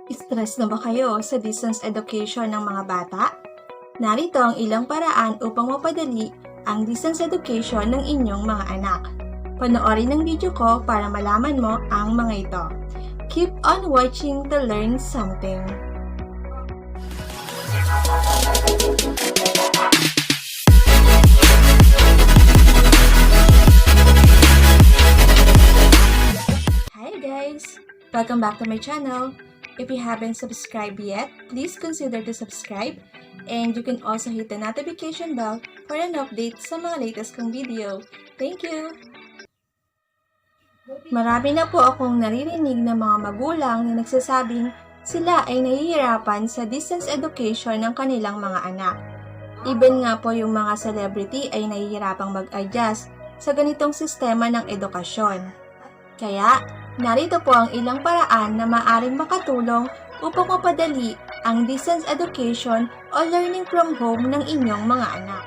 Stress na ba kayo sa distance education ng mga bata? Narito ang ilang paraan upang mapadali ang distance education ng inyong mga anak. Panoorin ang video ko para malaman mo ang mga ito. Keep on watching to learn something. Hi guys! Welcome back to my channel. If you haven't subscribed yet, please consider to subscribe, and you can also hit the notification bell for an update sa mga latest kong video. Thank you! Marami na po akong naririnig ng mga magulang na nagsasabing sila ay nahihirapan sa distance education ng kanilang mga anak. Even nga po yung mga celebrity ay nahihirapang mag-adjust sa ganitong sistema ng edukasyon. Kaya, narito po ang ilang paraan na maaaring makatulong upang mapadali ang distance education o learning from home ng inyong mga anak.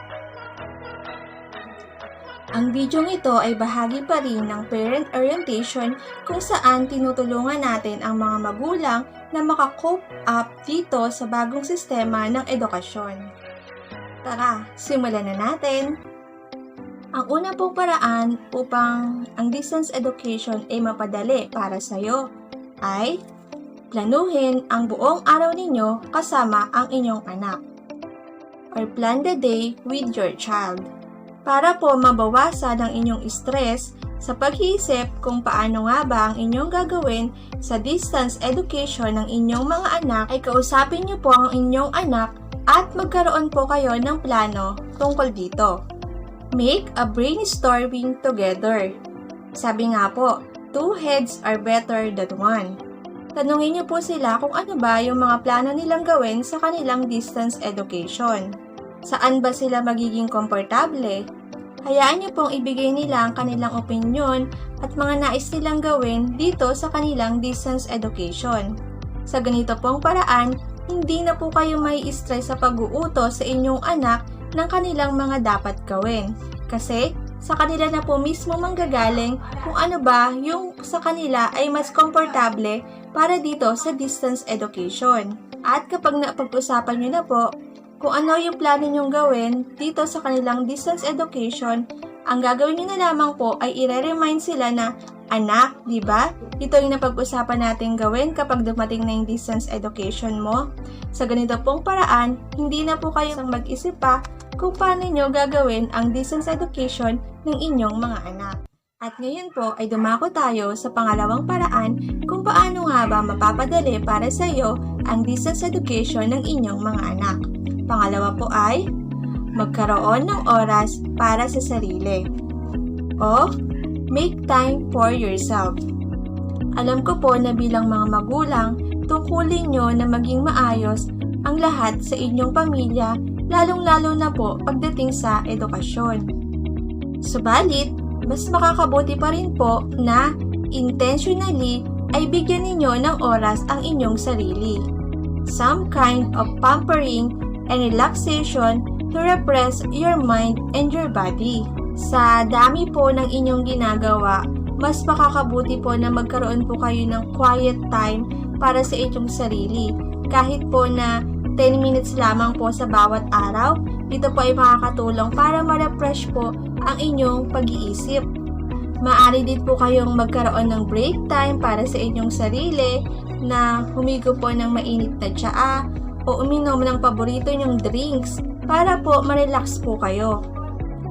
Ang videong ito ay bahagi pa rin ng parent orientation kung saan tinutulungan natin ang mga magulang na makacope up dito sa bagong sistema ng edukasyon. Tara, simulan na natin! Ang una pong paraan upang ang distance education ay mapadali para sa iyo ay planuhin ang buong araw ninyo kasama ang inyong anak, or plan the day with your child, para po mabawasan ang inyong stress sa pag-iisip kung paano nga ba ang inyong gagawin sa distance education ng inyong mga anak. Ay kausapin niyo po ang inyong anak at magkaroon po kayo ng plano tungkol dito. Make a brainstorming together. Sabi nga po, 2 heads are better than 1. Tanungin niyo po sila kung ano ba yung mga plano nilang gawin sa kanilang distance education. Saan ba sila magiging komportable? Hayaan niyo pong ibigay nila ang kanilang opinyon at mga nais nilang gawin dito sa kanilang distance education. Sa ganito pong paraan, hindi na po kayo may stress sa pag-uutos sa inyong anak ng kanilang mga dapat gawin. Kasi sa kanila na po mismo manggagaling kung ano ba yung sa kanila ay mas komportable para dito sa distance education. At kapag napag-usapan nyo na po kung ano yung plano nyong gawin dito sa kanilang distance education, ang gagawin nyo na lamang po ay i-remind sila na, anak, di ba? Ito yung napag-usapan natin gawin kapag dumating na yung distance education mo. Sa ganito pong paraan, hindi na po kayo mag-isip pa kung paano nyo gagawin ang distance education ng inyong mga anak. At ngayon po ay dumako tayo sa pangalawang paraan kung paano nga ba mapapadali para sa iyo ang distance education ng inyong mga anak. Pangalawa po ay magkaroon ng oras para sa sarili o make time for yourself. Alam ko po na bilang mga magulang, tungkulin nyo na maging maayos ang lahat sa inyong pamilya, lalong-lalo na po pagdating sa edukasyon. Subalit, mas makakabuti pa rin po na intentionally ay bigyan ninyo ng oras ang inyong sarili. Some kind of pampering and relaxation to refresh your mind and your body. Sa dami po ng inyong ginagawa, mas makakabuti po na magkaroon po kayo ng quiet time para sa inyong sarili. Kahit po na 10 minutes lamang po sa bawat araw, ito po ay makakatulong para ma-refresh po ang inyong pag-iisip. Maaari din po kayong magkaroon ng break time para sa inyong sarili na humigo po ng mainit na tsaa o uminom ng paborito nyong drinks para po ma-relax po kayo.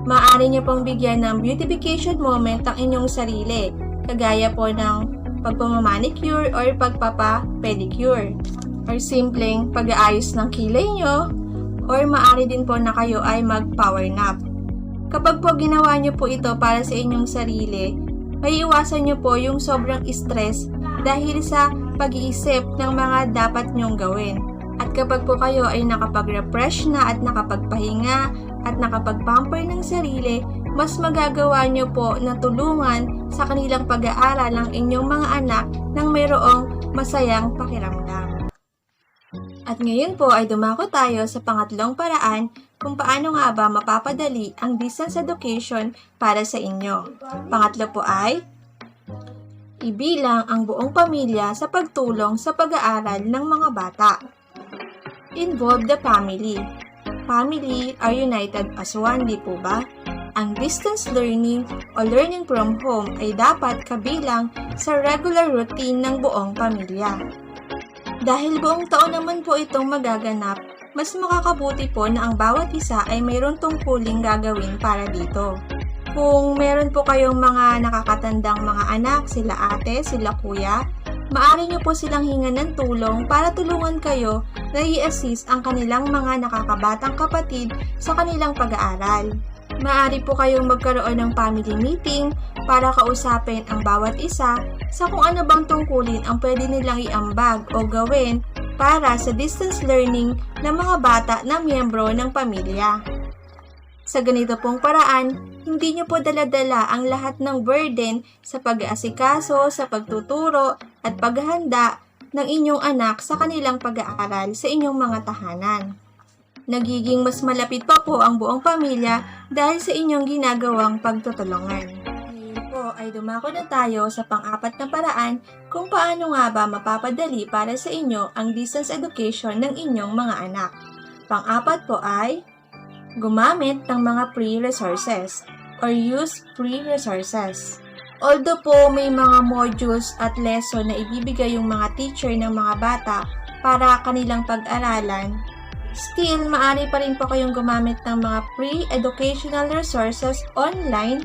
Maaari niyo pong bigyan ng beautification moment ang inyong sarili, kagaya po ng pagpamamanicure or pagpapa-pedicure, or simpleng pag-aayos ng kilay nyo, or maaari din po na kayo ay mag-power nap. Kapag po ginawa nyo po ito para sa inyong sarili, may iwasan nyo po yung sobrang stress dahil sa pag-iisip ng mga dapat nyong gawin. At kapag po kayo ay nakapag-refresh na at nakapagpahinga at nakapag-pamper ng sarili, mas magagawa nyo po na tulungan sa kanilang pag-aaral ng inyong mga anak nang mayroong masayang pakiramdam. At ngayon po ay dumako tayo sa pangatlong paraan kung paano nga ba mapapadali ang distance education para sa inyo. Pangatlo po ay Ibilang ang buong pamilya sa pagtulong sa pag-aaral ng mga bata. Involve the family. Family are united as one, di po ba? Ang distance learning o learning from home ay dapat kabilang sa regular routine ng buong pamilya. Dahil buong taon naman po itong magaganap, mas makakabuti po na ang bawat isa ay mayroon tungkuling gagawin para dito. Kung meron po kayong mga nakakatandang mga anak, sila ate, sila kuya, maaari nyo po silang hingan ng tulong para tulungan kayo na i-assist ang kanilang mga nakakabatang kapatid sa kanilang pag-aaral. Maaari po kayong magkaroon ng family meeting para kausapin ang bawat isa sa kung ano bang tungkulin ang pwede nilang iambag o gawin para sa distance learning ng mga bata na miyembro ng pamilya. Sa ganito pong paraan, hindi nyo po dala-dala ang lahat ng burden sa pag-aasikaso, sa pagtuturo at paghahanda ng inyong anak sa kanilang pag-aaral sa inyong mga tahanan. Nagiging mas malapit pa po ang buong pamilya dahil sa inyong ginagawang pagtutulungan. Ngayon po ay dumako na tayo sa pang-apat na paraan kung paano nga ba mapapadali para sa inyo ang distance education ng inyong mga anak. Pang-apat po ay gumamit ng mga free resources or use free resources. Although po may mga modules at lesson na ibibigay yung mga teacher ng mga bata para kanilang pag-aralan, still maaari pa rin po kayong gumamit ng mga free educational resources online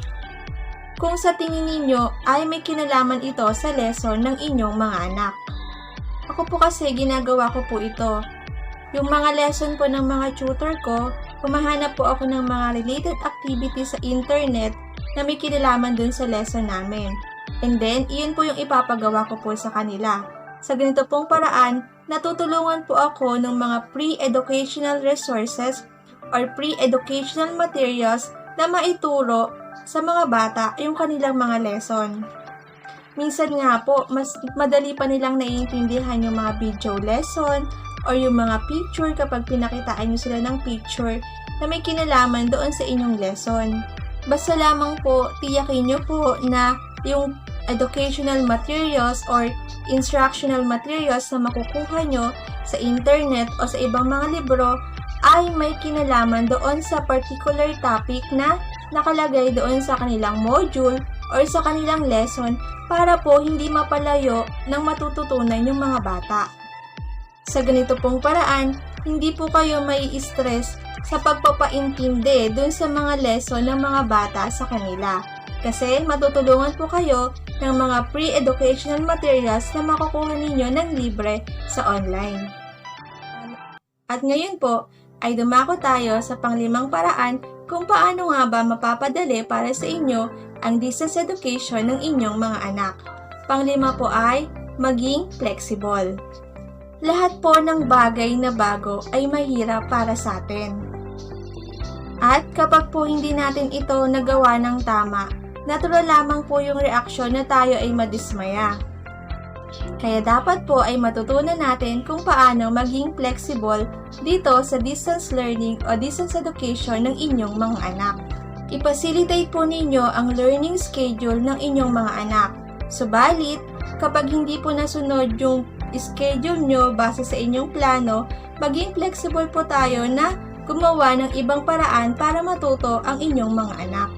kung sa tingin ninyo ay may kinalaman ito sa lesson ng inyong mga anak. Ako po kasi ginagawa ko po ito. Yung mga lesson po ng mga tutor ko, humahanap po ako ng mga related activities sa internet na may kinalaman dun sa lesson namin. And then, iyon po yung ipapagawa ko po sa kanila. Sa ganito pong paraan, natutulungan po ako ng mga pre-educational resources or pre-educational materials na maituro sa mga bata yung kanilang mga lesson. Minsan nga po, mas madali pa nilang naiintindihan yung mga video lesson or yung mga picture kapag pinakitaan nyo sila ng picture na may kinalaman doon sa inyong lesson. Basta lamang po, tiyakin nyo po na yung educational materials or instructional materials na makukuha nyo sa internet o sa ibang mga libro ay may kinalaman doon sa particular topic na nakalagay doon sa kanilang module or sa kanilang lesson para po hindi mapalayo ng matututunan yung mga bata. Sa ganito pong paraan, hindi po kayo mai-stress sa pagpapaintindi dun sa mga lesson ng mga bata sa kanila. Kasi matutulungan po kayo ng mga pre-educational materials na makukuha ninyo ng libre sa online. At ngayon po, ay dumako tayo sa panglimang paraan kung paano nga ba mapapadali para sa inyo ang distance education ng inyong mga anak. Panglima po ay maging flexible. Lahat po ng bagay na bago ay mahirap para sa atin. At kapag po hindi natin ito nagawa ng tama, natural lamang po yung reaksyon na tayo ay madismaya. Kaya dapat po ay matutunan natin kung paano maging flexible dito sa distance learning o distance education ng inyong mga anak. I-facilitate po ninyo ang learning schedule ng inyong mga anak. Subalit, kapag hindi po nasunod yung schedule nyo base sa inyong plano, maging flexible po tayo na gumawa ng ibang paraan para matuto ang inyong mga anak.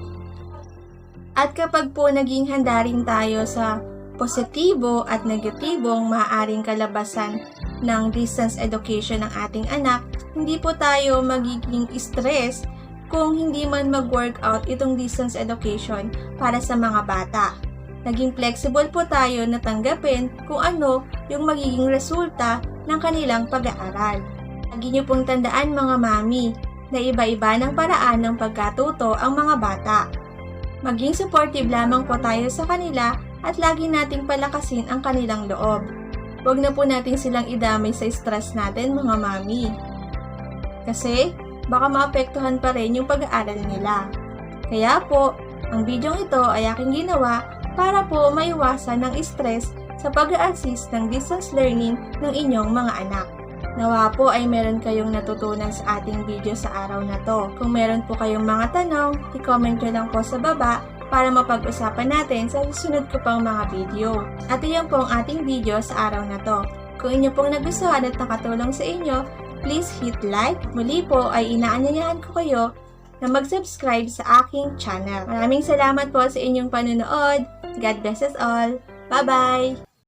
At kapag po naging handa rin tayo sa positibo at negatibong maaaring kalabasan ng distance education ng ating anak, hindi po tayo magiging stress kung hindi man mag-workout itong distance education para sa mga bata. Naging flexible po tayo na tanggapin kung ano yung magiging resulta ng kanilang pag-aaral. Lagi niyo pong tandaan mga mami na iba-iba ng paraan ng pagkatuto ang mga bata. Maging supportive lamang po tayo sa kanila at lagi nating palakasin ang kanilang loob. Huwag na po natin silang idamay sa stress natin mga mami. Kasi baka maapektuhan pa rin yung pag-aaral nila. Kaya po, ang video ito ay aking ginawa para po maiwasan ng stress sa pag-a-assist ng distance learning ng inyong mga anak. Nawa po ay meron kayong natutunan sa ating video sa araw na to. Kung meron po kayong mga tanong, i-comment nyo lang po sa baba para mapag-usapan natin sa susunod ko pang mga video. At iyon po ang ating video sa araw na to. Kung inyo pong nagustuhan at nakatulong sa inyo, please hit like. Muli po ay inaanyayahan ko kayo na mag-subscribe sa aking channel. Maraming salamat po sa inyong panonood. God bless us all. Bye-bye!